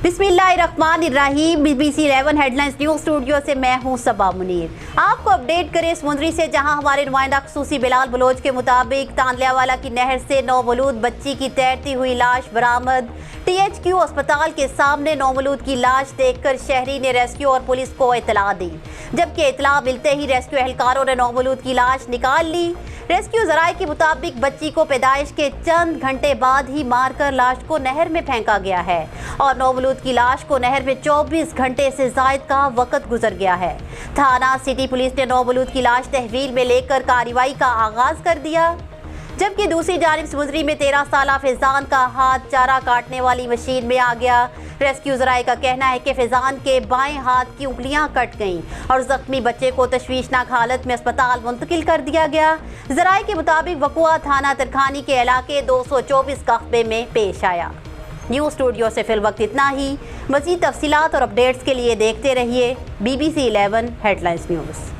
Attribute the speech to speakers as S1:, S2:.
S1: बिस्मिल्लाहिर्रहमानिर्रहीम। BBC 11 headlines news studio से मैं हूं सबा मुनीर। आपको अपडेट करें समुंदरी से, जहां हमारे नुमाइंदा खसूसी बिलाल बलोच के मुताबिक तांदलियावाला की नहर से नौमौलूद बच्ची की तैरती हुई लाश बरामद। THQ अस्पताल के सामने नौमौलूद की लाश देखकर शहरी ने रेस्क्यू और पुलिस को इतला दी, जबकि इतला मिलते ही रेस्क्यू एहलकारों ने नौमौलूद की लाश निकाल ली। रेस्क्यू जराये के मुताबिक बच्ची को पैदाइश के चंद घंटे बाद ही मारकर लाश को नहर में फेंका गया है और नौमौलूद की लाश को नहर में 24 घंटे से जायद का वक्त गुजर गया है। थाना सिटी पुलिस ने नौमौलूद की लाश तहवील में लेकर कार्रवाई का आगाज कर दिया, जबकि दूसरी जानिब समुंदरी में 13 साला फैजान का हाथ चारा काटने वाली मशीन में आ गया। रेस्क्यू जराये का कहना है कि फैजान के बाएं हाथ की उंगलियां कट गईं और जख्मी बच्चे को तशवीशनाक हालत में अस्पताल मुंतकिल कर दिया गया। जराये के मुताबिक वकुआ थाना तरखानी के इलाके 224 कस्बे में पेश आया। न्यूज़ स्टूडियो से फिल वक्त इतना ही। मज़ीद तफसीलात और अपडेट्स के लिए देखते रहिए BBC 11 हेडलाइंस न्यूज़।